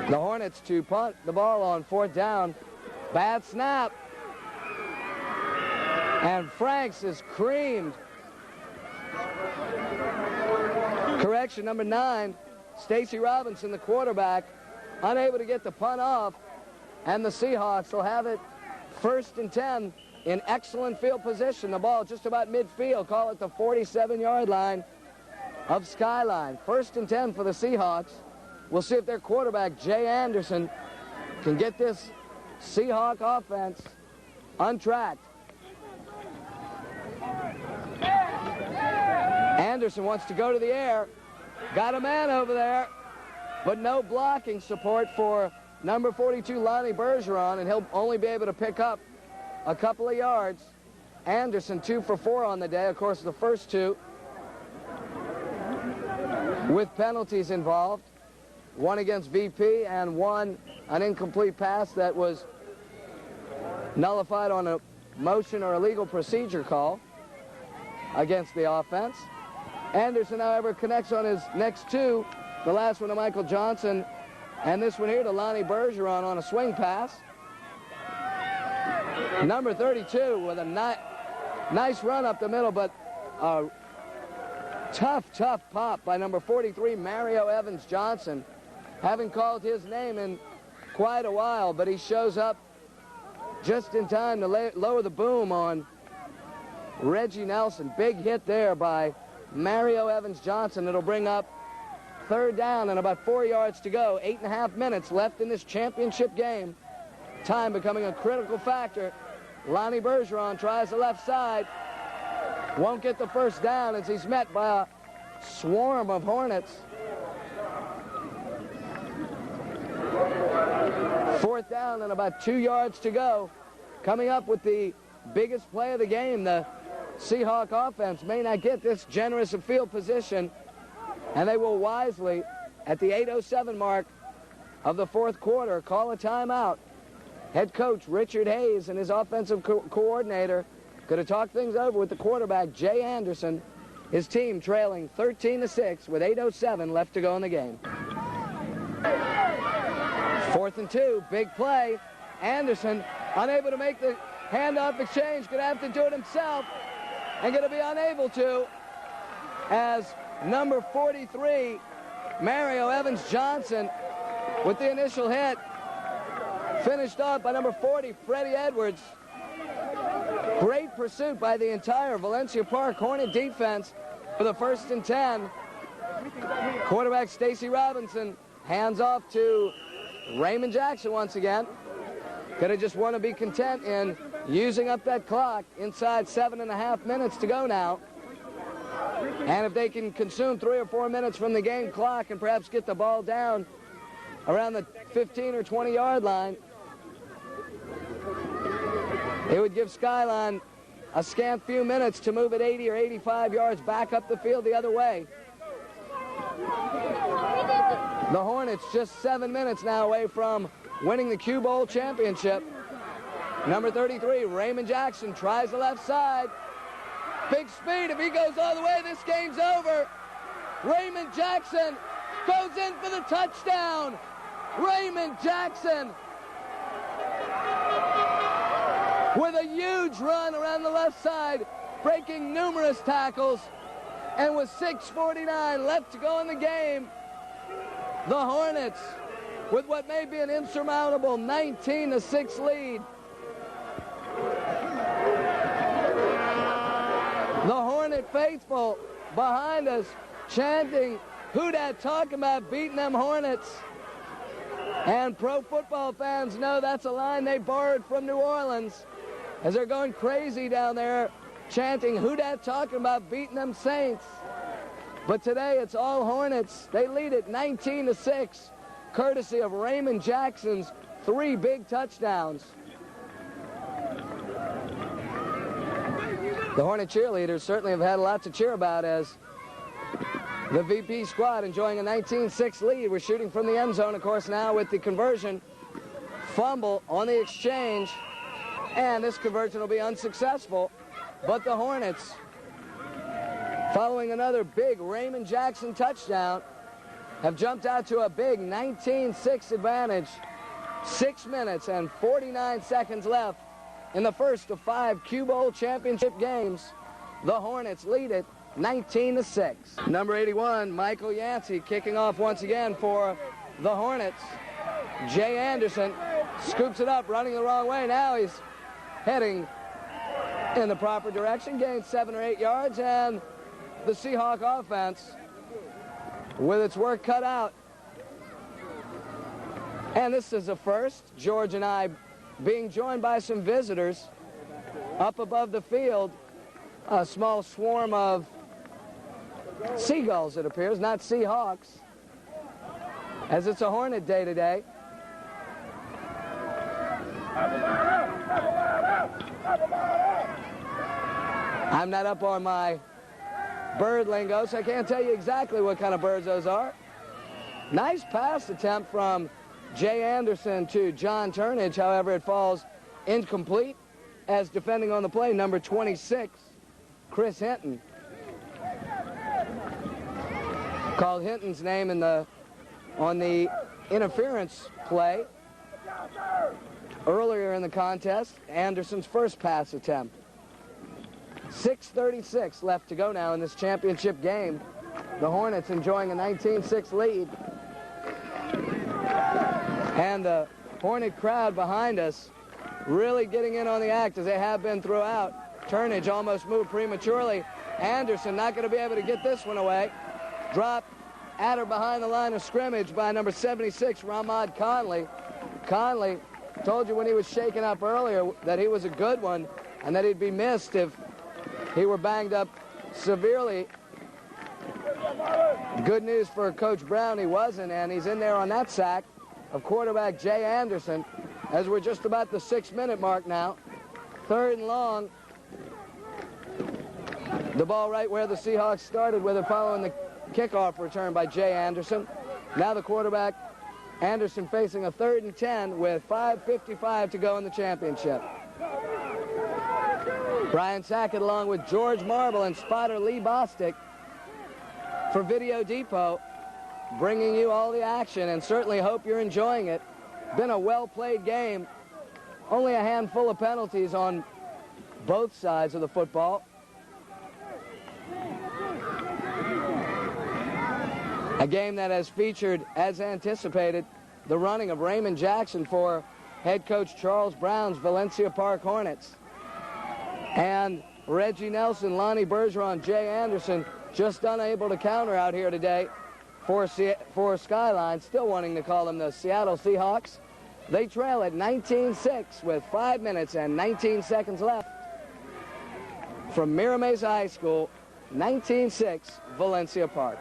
The Hornets to punt the ball on 4th down. Bad snap. And Franks is creamed. Correction, number 9, Stacy Robinson, the quarterback, unable to get the punt off. And the Seahawks will have it 1st and 10 in excellent field position. The ball just about midfield. Call it the 47-yard line of Skyline. 1st and 10 for the Seahawks. We'll see if their quarterback, Jay Anderson, can get this Seahawk offense untracked. Anderson wants to go to the air. Got a man over there, but no blocking support for number 42, Lonnie Bergeron, and he'll only be able to pick up a couple of yards. Anderson 2 for 4 on the day. Of course, the first 2 with penalties involved. 1 against VP and 1 an incomplete pass that was nullified on a motion or illegal procedure call against the offense. Anderson, however, connects on his next 2. The last one to Michael Johnson, and this one here to Lonnie Bergeron on a swing pass. Number 32 with a nice run up the middle, but a tough pop by number 43, Mario Evans Johnson. Haven't called his name in quite a while, but he shows up just in time to lower the boom on Reggie Nelson. Big hit there by Mario Evans Johnson. It'll bring up 3rd down and about 4 yards to go. 8.5 minutes left in this championship game. Time becoming a critical factor. Lonnie Bergeron tries the left side. Won't get the first down as he's met by a swarm of Hornets. 4th down and about 2 yards to go. Coming up with the biggest play of the game. The Seahawk offense may not get this generous of field position, and they will wisely, at the 8:07 mark of the 4th quarter, call a timeout. Head coach Richard Hayes and his offensive coordinator going to talk things over with the quarterback, Jay Anderson. His team trailing 13-6 with 8:07 left to go in the game. 4th and 2, big play. Anderson unable to make the handoff exchange, going to have to do it himself, and going to be unable to, as number 43, Mario Evans Johnson, with the initial hit, finished off by number 40, Freddie Edwards. Great pursuit by the entire Valencia Park Hornet defense for the 1st and 10. Quarterback Stacy Robinson hands off to Raymond Jackson once again. Gonna just want to be content in using up that clock inside 7.5 minutes to go now. And if they can consume 3 or 4 minutes from the game clock and perhaps get the ball down around the 15 or 20-yard line, it would give Skyline a scant few minutes to move it 80 or 85 yards back up the field the other way. The Hornets just 7 minutes now away from winning the Q Bowl championship. Number 33, Raymond Jackson, tries the left side. Big speed. If he goes all the way, this game's over. Raymond Jackson goes in for the touchdown. Raymond Jackson with a huge run around the left side, breaking numerous tackles, and with 6:49 left to go in the game, the Hornets, with what may be an insurmountable 19-6 lead. The Hornet faithful behind us chanting, "Who dat talking about beating them Hornets?" And pro football fans know that's a line they borrowed from New Orleans, as they're going crazy down there chanting, "Who dat talking about beating them Saints?" But today it's all Hornets. They lead it 19-6, courtesy of Raymond Jackson's 3 big touchdowns. The Hornet cheerleaders certainly have had a lot to cheer about, as the VP squad enjoying a 19-6 lead. We're shooting from the end zone, of course, now with the conversion. Fumble on the exchange, and this conversion will be unsuccessful. But the Hornets, following another big Raymond Jackson touchdown, have jumped out to a big 19-6 advantage. 6 minutes and 49 seconds left in the first of 5 Q Bowl championship games. The Hornets lead it 19-6. Number 81, Michael Yancey, kicking off once again for the Hornets. Jay Anderson scoops it up, running the wrong way. Now he's heading in the proper direction, gains 7 or 8 yards, and the Seahawk offense with its work cut out. And this is a first. George and I being joined by some visitors up above the field. A small swarm of seagulls, it appears, not Seahawks, as it's a Hornet day today. I'm not up on my bird lingo, so I can't tell you exactly what kind of birds those are. Nice pass attempt from Jay Anderson to John Turnage. However, it falls incomplete as defending on the play, number 26, Chris Hinton. Called Hinton's name on the interference play earlier in the contest, Anderson's first pass attempt. 6:36 left to go now in this championship game. The Hornets enjoying a 19-6 lead. And the Hornet crowd behind us really getting in on the act as they have been throughout. Turnage almost moved prematurely. Anderson not going to be able to get this one away. Dropped at or behind the line of scrimmage by number 76, Ramad Conley. Conley told you when he was shaken up earlier that he was a good one and that he'd be missed if he were banged up severely. Good news for Coach Brown, he wasn't, and he's in there on that sack of quarterback Jay Anderson as we're just about the 6-minute mark now. 3rd and long. The ball right where the Seahawks started with it following the kickoff return by Jay Anderson. Now the quarterback, Anderson, facing a 3rd and 10 with 5:55 to go in the championship. Brian Sackett along with George Marble and spotter Lee Bostic for Video Depot, bringing you all the action, and certainly hope you're enjoying it. Been a well-played game. Only a handful of penalties on both sides of the football. A game that has featured, as anticipated, the running of Raymond Jackson for head coach Charles Brown's Valencia Park Hornets. And Reggie Nelson, Lonnie Bergeron, Jay Anderson just unable to counter out here today for Skyline, still wanting to call them the Seattle Seahawks. They trail at 19-6 with 5 minutes and 19 seconds left. From Mira Mesa High School, 19-6, Valencia Park.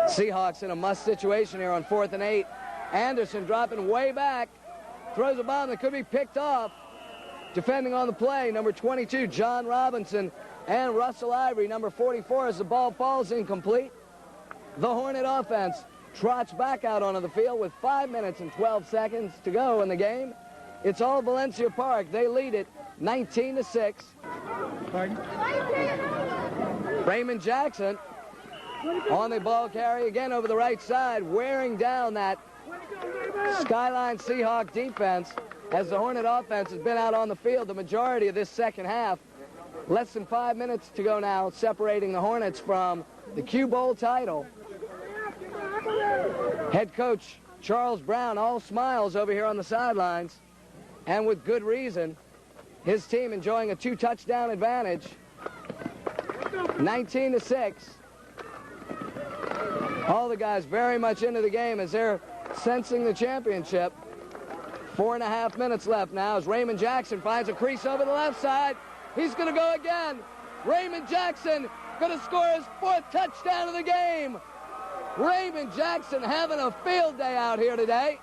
Seahawks in a must situation here on 4th and 8. Anderson dropping way back. Throws a bomb that could be picked off. Defending on the play, number 22, John Robinson, and Russell Ivory, number 44, as the ball falls incomplete. The Hornet offense trots back out onto the field with 5 minutes and 12 seconds to go in the game. It's all Valencia Park. They lead it 19-6. Raymond Jackson on the ball carry again over the right side, wearing down that Skyline Seahawk defense as the Hornet offense has been out on the field the majority of this second half. Less than 5 minutes to go now, separating the Hornets from the Q Bowl title. Head coach Charles Brown, all smiles over here on the sidelines, and with good reason. His team enjoying a 2-touchdown advantage. 19-6. All the guys very much into the game as they're sensing the championship. 4.5 minutes left now as Raymond Jackson finds a crease over the left side. He's going to go again. Raymond Jackson going to score his 4th touchdown of the game. Raymond Jackson having a field day out here today.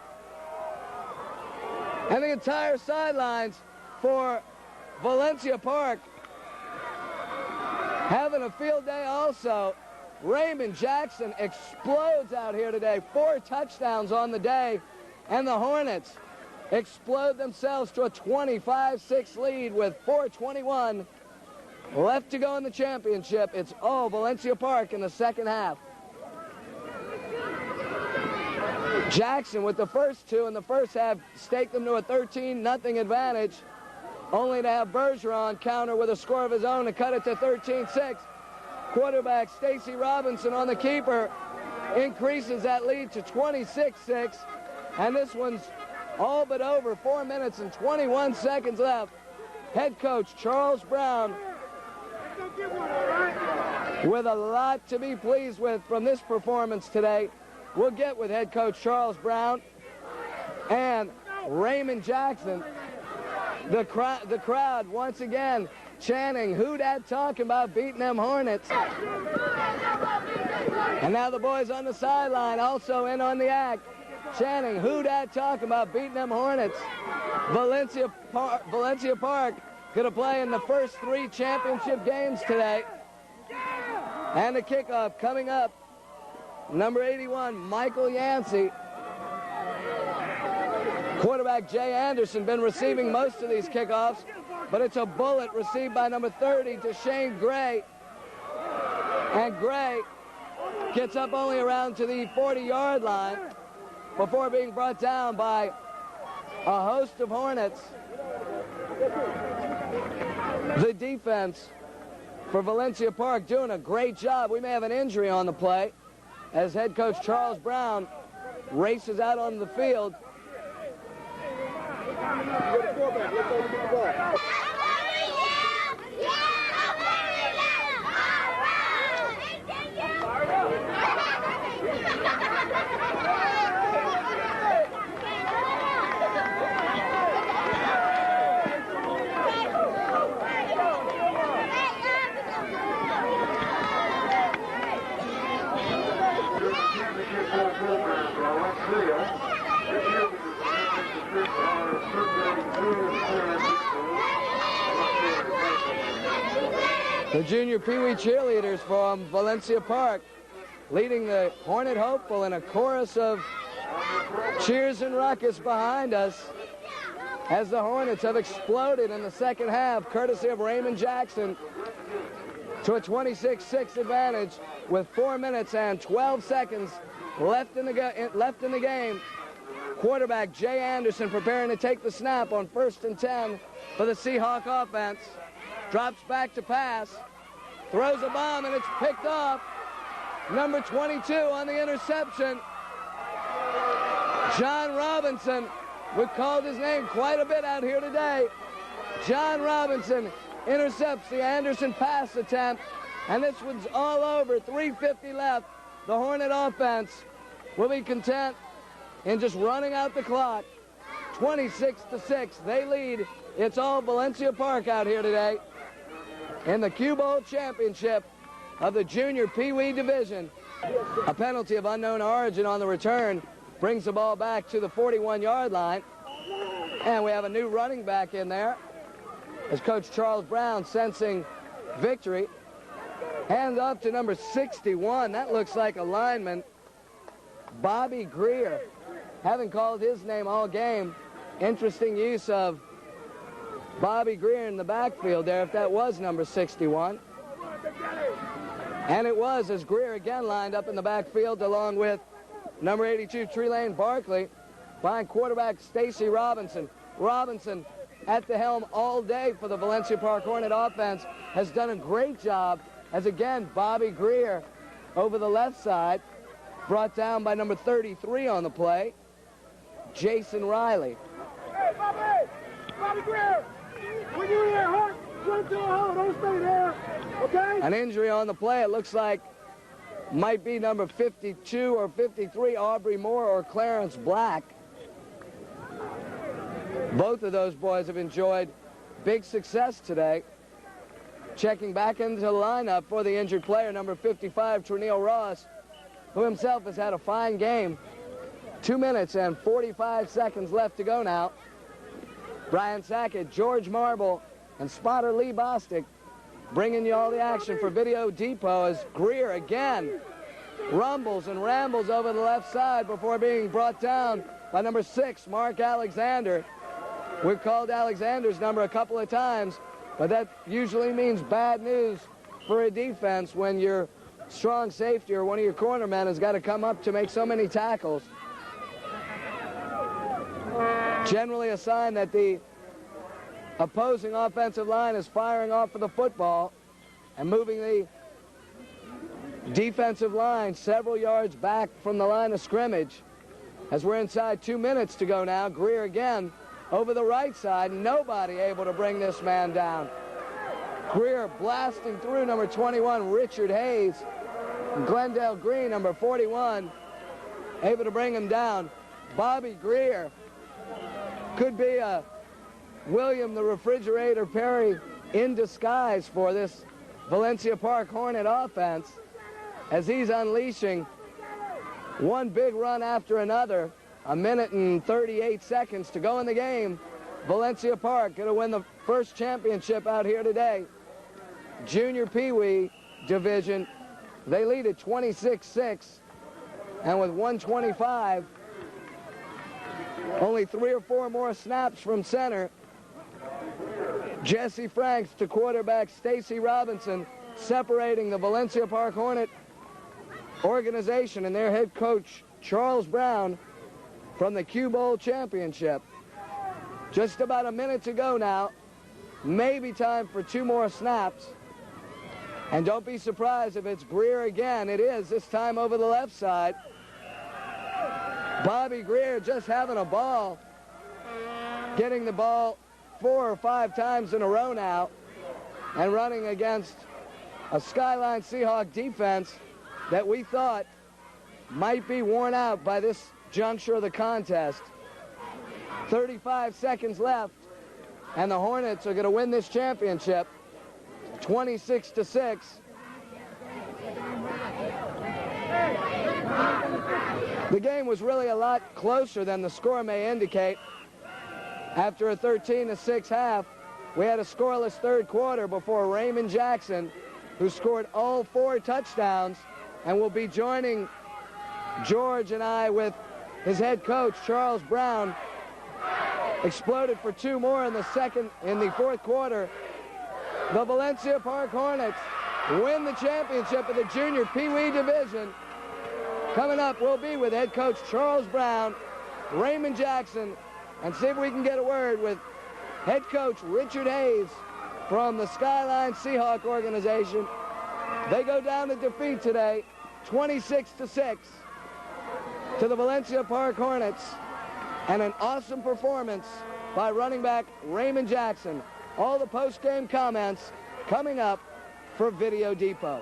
And the entire sidelines for Valencia Park having a field day also. Raymond Jackson explodes out here today. 4 touchdowns on the day. And the Hornets explode themselves to a 25-6 lead with 4:21 left to go in the championship. It's all Valencia Park in the second half. Jackson with the first two in the first half staked them to a 13-0 advantage, only to have Bergeron counter with a score of his own and cut it to 13-6. Quarterback Stacy Robinson on the keeper increases that lead to 26-6, and this one's all but over. 4 minutes and 21 seconds left. Head coach Charles Brown with a lot to be pleased with from this performance today. We'll get with head coach Charles Brown and Raymond Jackson. The crowd once again chanting, "Who dat talking about beating them Hornets?" And now the boys on the sideline also in on the act, chanting, "Who dat talking about beating them Hornets?" Valencia Park going to play in the first 3 championship games today. And the kickoff coming up. Number 81, Michael Yancey. Quarterback Jay Anderson been receiving most of these kickoffs, but it's a bullet received by number 30, Shane Gray. And Gray gets up only around to the 40-yard line before being brought down by a host of Hornets. The defense for Valencia Park doing a great job. We may have an injury on the play as head coach Charles Brown races out on the field. The junior Pee Wee cheerleaders from Valencia Park leading the Hornet hopeful in a chorus of cheers and ruckus behind us as the Hornets have exploded in the second half, courtesy of Raymond Jackson, to a 26-6 advantage with 4 minutes and 12 seconds left in the game. Quarterback Jay Anderson preparing to take the snap on 1st and 10 for the Seahawk offense. Drops back to pass, throws a bomb, and it's picked off. Number 22 on the interception. John Robinson. We've called his name quite a bit out here today. John Robinson intercepts the Anderson pass attempt, and this one's all over. 3:50 left. The Hornet offense will be content in just running out the clock. 26-6. They lead. It's all Valencia Park out here today in the Q Bowl Championship of the Junior Pee Wee Division. A penalty of unknown origin on the return brings the ball back to the 41-yard line. And we have a new running back in there as Coach Charles Brown, sensing victory, hands off to number 61. That looks like a lineman, Bobby Greer. Haven't called his name all game. Interesting use of Bobby Greer in the backfield there, if that was number 61. And it was, as Greer again lined up in the backfield along with number 82, Trelane Barkley, behind quarterback Stacy Robinson. Robinson at the helm all day for the Valencia Park Hornet offense, has done a great job as, again, Bobby Greer over the left side, brought down by number 33 on the play, Jason Riley. Hey, Bobby Greer, when you're there, Hart, run to the hole, don't stay there, okay? An injury on the play, it looks like might be number 52 or 53, Aubrey Moore or Clarence Black. Both of those boys have enjoyed big success today. Checking back into the lineup for the injured player, number 55, Trinneal Ross, who himself has had a fine game. 2 minutes and 45 seconds left to go now. Brian Sackett, George Marble, and spotter Lee Bostic bringing you all the action for Video Depot as Greer again rumbles and rambles over the left side before being brought down by number 6, Mark Alexander. We've called Alexander's number a couple of times. But that usually means bad news for a defense when your strong safety or one of your cornermen has got to come up to make so many tackles. Generally a sign that the opposing offensive line is firing off of the football and moving the defensive line several yards back from the line of scrimmage. As we're inside 2 minutes to go now, Greer again over the right side. Nobody able to bring this man down. Greer blasting through number 21, Richard Hayes. And Glendale Green, number 41, able to bring him down. Bobby Greer could be a William the Refrigerator Perry in disguise for this Valencia Park Hornet offense, as he's unleashing one big run after another. 1 minute and 38 seconds to go in the game. Valencia Park going to win the first championship out here today. Junior Pee Wee division, they lead at 26-6, and with 1:25, only 3 or 4 more snaps from center. Jesse Franks to quarterback Stacy Robinson, separating the Valencia Park Hornet organization and their head coach Charles Brown from the Q Bowl championship. Just about a minute to go now. Maybe time for 2 more snaps. And don't be surprised if it's Greer again. It is, this time over the left side. Bobby Greer just having a ball, getting the ball 4 or 5 times in a row now, and running against a Skyline Seahawk defense that we thought might be worn out by this juncture of the contest. 35 seconds left, and the Hornets are going to win this championship 26-6. The game was really a lot closer than the score may indicate. After a 13-6 half, we had a scoreless third quarter before Raymond Jackson, who scored all 4 touchdowns and will be joining George and I with his head coach, Charles Brown, exploded for 2 more in the fourth quarter. The Valencia Park Hornets win the championship of the Junior Pee Wee division. Coming up, we'll be with head coach Charles Brown, Raymond Jackson, and see if we can get a word with head coach Richard Hayes from the Skyline Seahawk organization. They go down to defeat today, 26-6, to the Valencia Park Hornets, and an awesome performance by running back Raymond Jackson. All the post-game comments coming up for Video Depot.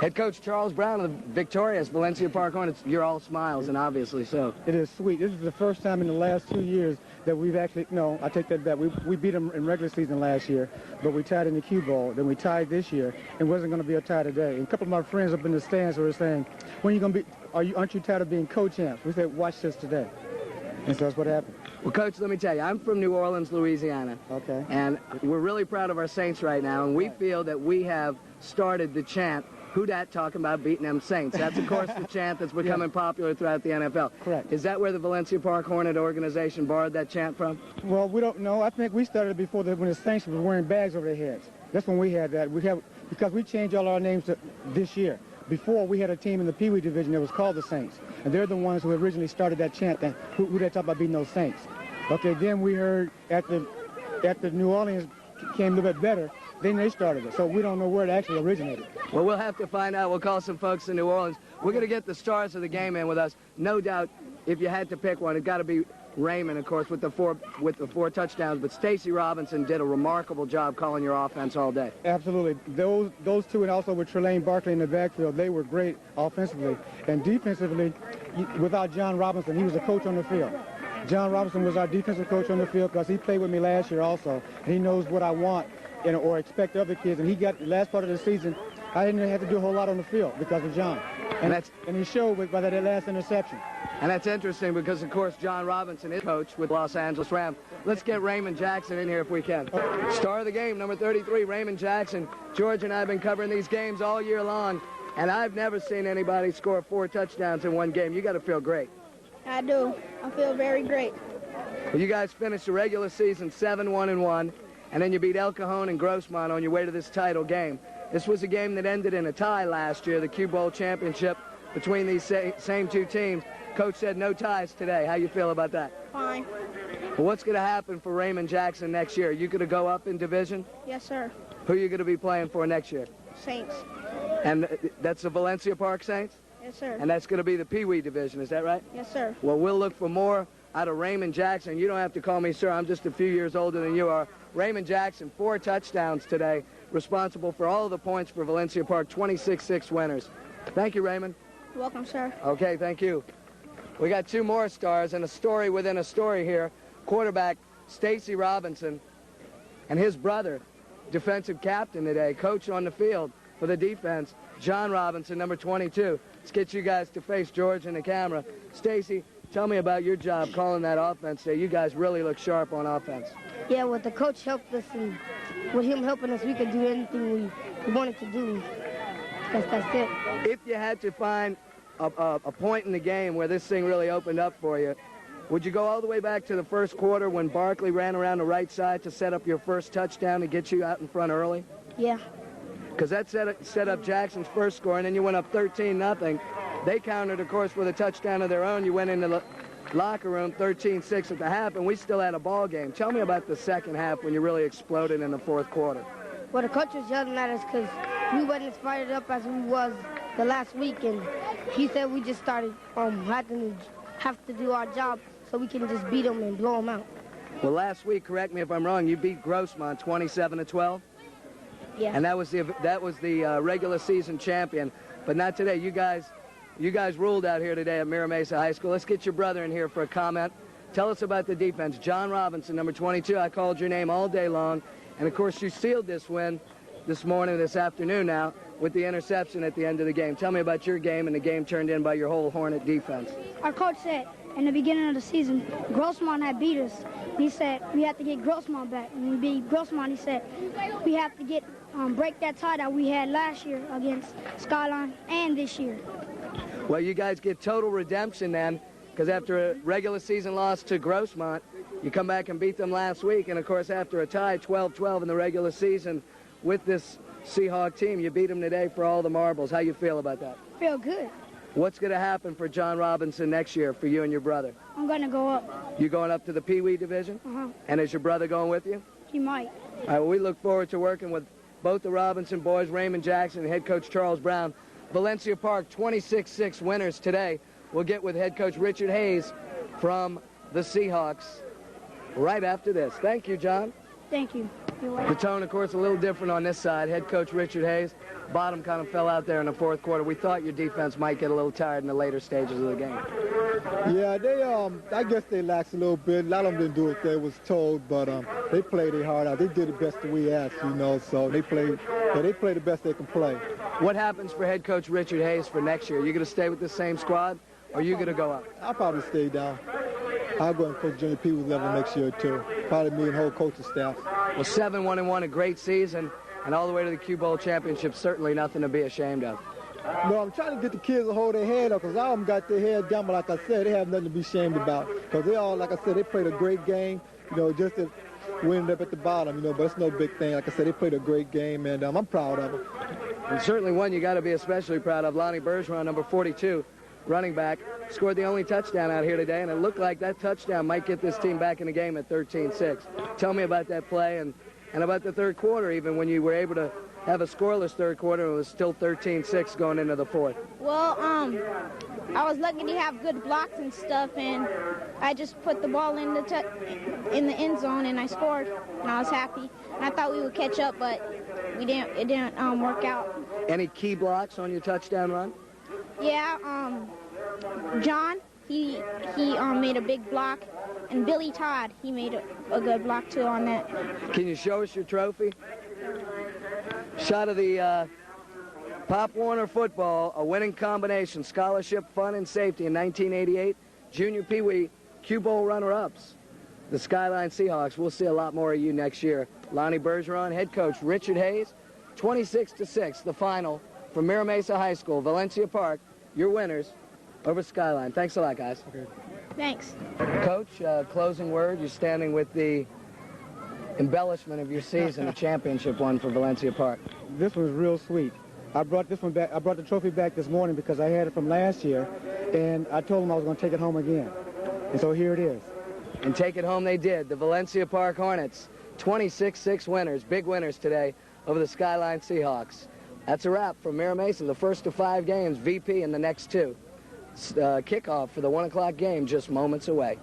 Head coach Charles Brown of the victorious Valencia Park Hornets. You're all smiles, and obviously so. It is sweet. This is the first time in the last 2 years that we've actually, no, I take that back. We beat them in regular season last year, but we tied in the Q Bowl. Then we tied this year, and wasn't going to be a tie today. And a couple of my friends up in the stands were saying, when are you going to be, aren't you tired of being co-champs? We said, watch this today. And so that's what happened. Well, Coach, let me tell you, I'm from New Orleans, Louisiana. Okay. And we're really proud of our Saints right now, and we feel that we have started the chant, "Who dat talking about beating them Saints?" That's, of course, the chant that's becoming popular throughout the NFL. Correct. Is that where the Valencia Park Hornet organization borrowed that chant from? Well, we don't know. I think we started before when the Saints were wearing bags over their heads. That's when we had that. Because we changed all our names this year. Before, we had a team in the Pee Wee division that was called the Saints. And they're the ones who originally started that chant, who they talk about beating those Saints. Okay, then we heard after New Orleans came a little bit better, then they started it. So we don't know where it actually originated. Well, we'll have to find out. We'll call some folks in New Orleans. We're going to get the stars of the game in with us. No doubt, if you had to pick one, it's got to be Raymond, of course, with the four touchdowns. But Stacy Robinson did a remarkable job calling your offense all day. Absolutely. Those two, and also with Trelane Barkley in the backfield, they were great offensively. And defensively, without John Robinson, he was a coach on the field. John Robinson was our defensive coach on the field because he played with me last year also. And he knows what I want or expect of the kids. And he got the last part of the season, I didn't have to do a whole lot on the field because of John. And he showed by that last interception. And that's interesting because, of course, John Robinson is coach with Los Angeles Rams. Let's get Raymond Jackson in here if we can. Star of the game, number 33, Raymond Jackson. George and I have been covering these games all year long, and I've never seen anybody score 4 touchdowns in one game. You got to feel great. I do. I feel very great. Well, you guys finished the regular season 7-1-1, and then you beat El Cajon and Grossmont on your way to this title game. This was a game that ended in a tie last year, the Q Bowl championship between these same two teams. Coach said no ties today. How you feel about that? Fine. Well, what's going to happen for Raymond Jackson next year? Are you going to go up in division? Yes, sir. Who are you going to be playing for next year? Saints. And that's the Valencia Park Saints? Yes, sir. And that's going to be the Pee Wee division, is that right? Yes, sir. Well, we'll look for more out of Raymond Jackson. You don't have to call me sir. I'm just a few years older than you are. Raymond Jackson, 4 touchdowns today, responsible for all of the points for Valencia Park, 26-6 winners. Thank you, Raymond. You're welcome, sir. Okay, thank you. We got 2 more stars and a story within a story here. Quarterback Stacy Robinson and his brother, defensive captain today, coach on the field for the defense, John Robinson, number 22. Let's get you guys to face George and the camera. Stacy, tell me about your job calling that offense today. You guys really look sharp on offense. Yeah, well, the coach helped us, and with him helping us, we could do anything we wanted to do. That's it. If you had to find a point in the game where this thing really opened up for you, would you go all the way back to the first quarter when Barkley ran around the right side to set up your first touchdown to get you out in front early? Yeah. Because that set up Jackson's first score, and then you went up 13-0. They countered, of course, with a touchdown of their own. You went into the locker room 13-6 at the half, and we still had a ball game. Tell me about the second half when you really exploded in the fourth quarter. Well, the coach was yelling at us because we wasn't as fired up as we was the last week, and he said we just started have to do our job so we can just beat them and blow them out. Well, last week, correct me if I'm wrong, you beat Grossmont 27-12. Yeah. And that was the regular season champion, but not today. You guys ruled out here today at Mira Mesa High School. Let's get your brother in here for a comment. Tell us about the defense. John Robinson, number 22. I called your name all day long, and of course you sealed this win this afternoon now with the interception at the end of the game. Tell me about your game and the game turned in by your whole Hornet defense. Our coach said in the beginning of the season, Grossmont had beat us. He said we had to get Grossmont back. When we beat Grossmont, he said we have to break that tie that we had last year against Skyline and this year. Well, you guys get total redemption then, because after a regular season loss to Grossmont, you come back and beat them last week, and of course after a tie 12-12 in the regular season with this Seahawk team, you beat them today for all the marbles. How you feel about that? Feel good. What's going to happen for John Robinson next year for you and your brother? I'm going to go up. You going up to the Pee Wee division? Uh-huh. And is your brother going with you? He might. All right, well, we look forward to working with both the Robinson boys, Raymond Jackson and head coach Charles Brown. Valencia Park 26-6 winners today. We'll get with head coach Richard Hayes from the Seahawks right after this. Thank you, John. Thank you. The tone, of course, a little different on this side. Head coach Richard Hayes. Bottom kind of fell out there in the fourth quarter. We thought your defense might get a little tired in the later stages of the game. Yeah, I guess they laxed a little bit. A lot of them didn't do what they was told, but they played their heart out. They did the best that we asked, so they played the best they can play. What happens for head coach Richard Hayes for next year? Are you going to stay with the same squad, or are you going to go up? I'll probably stay down. I'll go and coach Junior Pee Wee level next year, too. Probably me and whole coaching staff. Well, 7-1-1, a great season, and all the way to the Q Bowl championship, certainly nothing to be ashamed of. No, I'm trying to get the kids to hold their head up, because all of them got their head down, but like I said, they have nothing to be ashamed about. Because they all, like I said, they played a great game, just to win up at the bottom, but it's no big thing. Like I said, they played a great game, and I'm proud of them. And certainly one you got to be especially proud of. Lonnie Bergeron, number 42, running back, scored the only touchdown out here today, and it looked like that touchdown might get this team back in the game at 13-6. Tell me about that play and about the third quarter, even when you were able to have a scoreless third quarter. It was still 13-6 going into the fourth. Well, I was lucky to have good blocks and stuff, and I just put the ball in the end zone, and I scored, and I was happy. And I thought we would catch up, but we didn't. It didn't work out. Any key blocks on your touchdown run? Yeah, John, he made a big block, and Billy Todd, he made a good block too on that. Can you show us your trophy? Shot of the Pop Warner football, a winning combination, scholarship, fun, and safety in 1988. Junior Pee Wee Q Bowl runner-ups, the Skyline Seahawks. We'll see a lot more of you next year. Lonnie Bergeron, head coach Richard Hayes, 26-6, the final from Mira Mesa High School, Valencia Park. Your winners over Skyline. Thanks a lot, guys. Okay. Thanks. Coach, closing word. You're standing with the embellishment of your season, a championship one for Valencia Park. This was real sweet. I brought this one back. I brought the trophy back this morning because I had it from last year, and I told them I was going to take it home again. And so here it is. And take it home they did. The Valencia Park Hornets, 26-6 winners, big winners today over the Skyline Seahawks. That's a wrap from Mira Mesa, the first of 5 games, VP in the next 2. Kickoff for the 1 o'clock game just moments away.